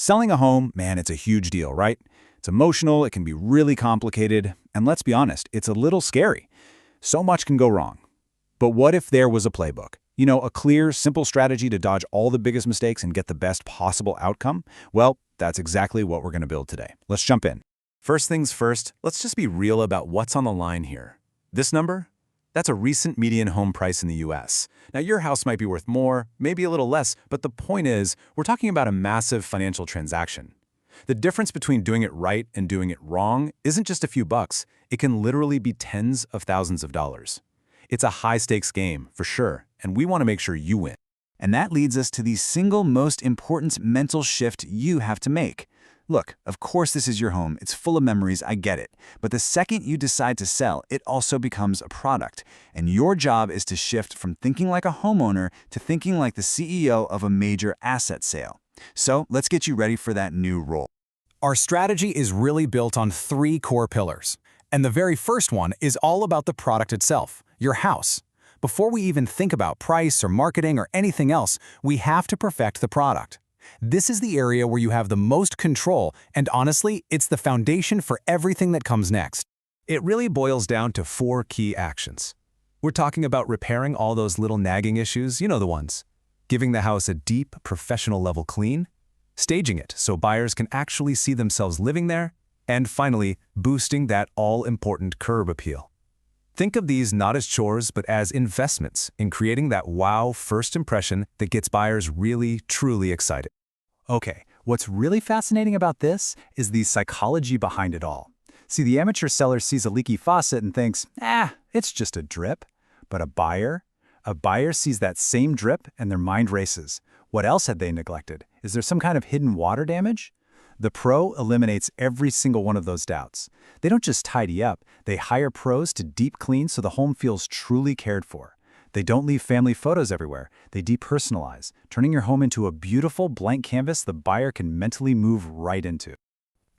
Selling a home, man, it's a huge deal, right? It's emotional, it can be really complicated, and let's be honest, it's a little scary. So much can go wrong. But what if there was a playbook? You know, a clear, simple strategy to dodge all the biggest mistakes and get the best possible outcome? Well, that's exactly what we're going to build today. Let's jump in. First things first, let's just be real about what's on the line here. This number? That's a recent median home price in the US. Now, your house might be worth more, maybe a little less, but the point is, we're talking about a massive financial transaction. The difference between doing it right and doing it wrong isn't just a few bucks. It can literally be tens of thousands of dollars. It's a high-stakes game, for sure, and we want to make sure you win. And that leads us to the single most important mental shift you have to make. Look, of course this is your home, it's full of memories, I get it. But the second you decide to sell, it also becomes a product. And your job is to shift from thinking like a homeowner to thinking like the CEO of a major asset sale. So let's get you ready for that new role. Our strategy is really built on 3 core pillars. And the very first one is all about the product itself, your house. Before we even think about price or marketing or anything else, we have to perfect the product. This is the area where you have the most control, and honestly, it's the foundation for everything that comes next. It really boils down to 4 key actions. We're talking about repairing all those little nagging issues, you know the ones. Giving the house a deep, professional level clean. Staging it so buyers can actually see themselves living there. And finally, boosting that all-important curb appeal. Think of these not as chores, but as investments in creating that wow first impression that gets buyers really, truly excited. Okay, what's really fascinating about this is the psychology behind it all. See, the amateur seller sees a leaky faucet and thinks, it's just a drip. But a buyer sees that same drip and their mind races. What else had they neglected? Is there some kind of hidden water damage? The pro eliminates every single one of those doubts. They don't just tidy up, they hire pros to deep clean so the home feels truly cared for. They don't leave family photos everywhere, they depersonalize, turning your home into a beautiful blank canvas the buyer can mentally move right into.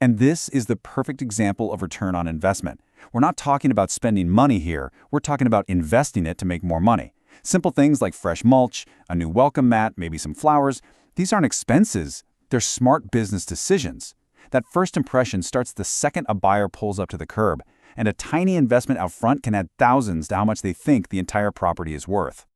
And this is the perfect example of return on investment. We're not talking about spending money here, we're talking about investing it to make more money. Simple things like fresh mulch, a new welcome mat, maybe some flowers, these aren't expenses. They're smart business decisions. That first impression starts the second a buyer pulls up to the curb, and a tiny investment out front can add thousands to how much they think the entire property is worth.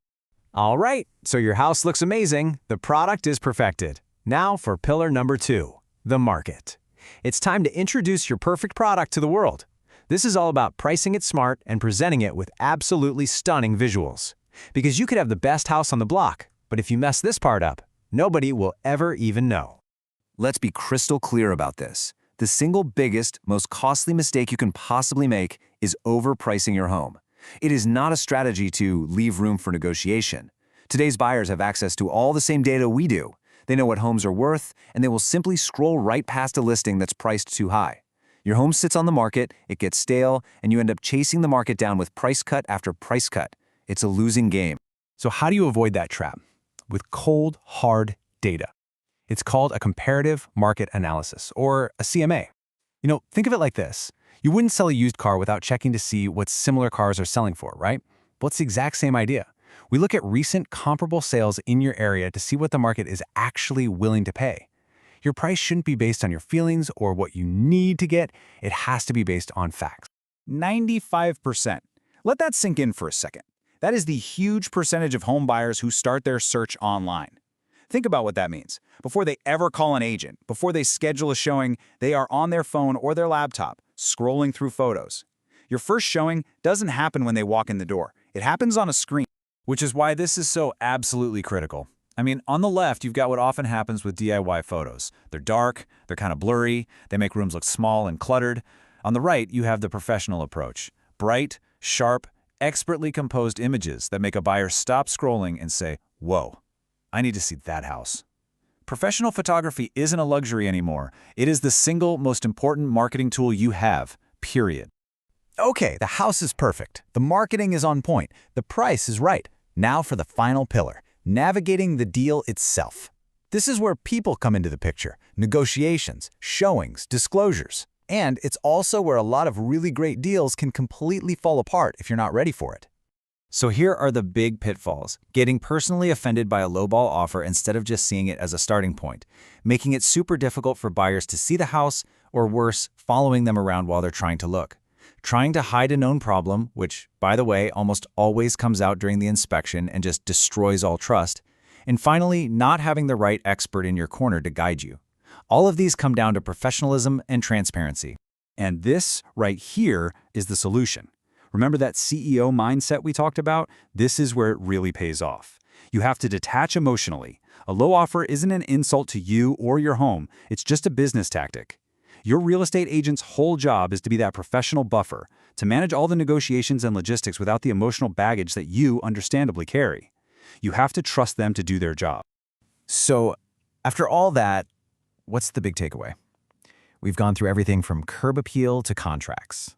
All right, so your house looks amazing. The product is perfected. Now for pillar number 2, the market. It's time to introduce your perfect product to the world. This is all about pricing it smart and presenting it with absolutely stunning visuals. Because you could have the best house on the block, but if you mess this part up, nobody will ever even know. Let's be crystal clear about this. The single biggest, most costly mistake you can possibly make is overpricing your home. It is not a strategy to leave room for negotiation. Today's buyers have access to all the same data we do. They know what homes are worth, and they will simply scroll right past a listing that's priced too high. Your home sits on the market, it gets stale, and you end up chasing the market down with price cut after price cut. It's a losing game. So how do you avoid that trap? With cold, hard data. It's called a Comparative Market Analysis, or a CMA. You know, think of it like this. You wouldn't sell a used car without checking to see what similar cars are selling for, right? Well, it's the exact same idea. We look at recent comparable sales in your area to see what the market is actually willing to pay. Your price shouldn't be based on your feelings or what you need to get. It has to be based on facts. 95%. Let that sink in for a second. That is the huge percentage of home buyers who start their search online. Think about what that means. Before they ever call an agent, before they schedule a showing, they are on their phone or their laptop, scrolling through photos. Your first showing doesn't happen when they walk in the door. It happens on a screen. Which is why this is so absolutely critical. I mean, on the left, you've got what often happens with DIY photos. They're dark, they're kind of blurry, they make rooms look small and cluttered. On the right, you have the professional approach. Bright, sharp, expertly composed images that make a buyer stop scrolling and say, whoa, I need to see that house. Professional photography isn't a luxury anymore. It is the single most important marketing tool you have, period. Okay, the house is perfect. The marketing is on point. The price is right. Now for the final pillar, navigating the deal itself. This is where people come into the picture, negotiations, showings, disclosures. And it's also where a lot of really great deals can completely fall apart if you're not ready for it. So here are the big pitfalls. Getting personally offended by a lowball offer instead of just seeing it as a starting point. Making it super difficult for buyers to see the house, or worse, following them around while they're trying to look. Trying to hide a known problem, which, by the way, almost always comes out during the inspection and just destroys all trust. And finally, not having the right expert in your corner to guide you. All of these come down to professionalism and transparency. And this right here is the solution. Remember that CEO mindset we talked about? This is where it really pays off. You have to detach emotionally. A low offer isn't an insult to you or your home, it's just a business tactic. Your real estate agent's whole job is to be that professional buffer, to manage all the negotiations and logistics without the emotional baggage that you understandably carry. You have to trust them to do their job. So, after all that, what's the big takeaway? We've gone through everything from curb appeal to contracts.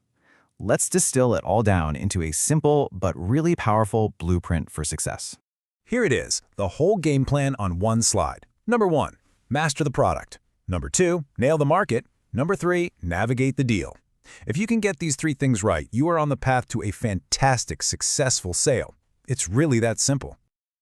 Let's distill it all down into a simple but really powerful blueprint for success. Here it is, the whole game plan on one slide. Number 1, master the product. Number 2, nail the market. Number 3, navigate the deal. If you can get these 3 things right, you are on the path to a fantastic, successful sale. It's really that simple.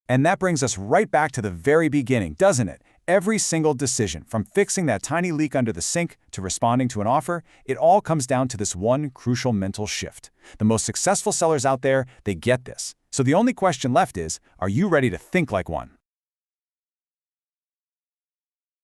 And that brings us right back to the very beginning, doesn't it? Every single decision, from fixing that tiny leak under the sink to responding to an offer, it all comes down to this one crucial mental shift. The most successful sellers out there, they get this. So the only question left is, are you ready to think like one?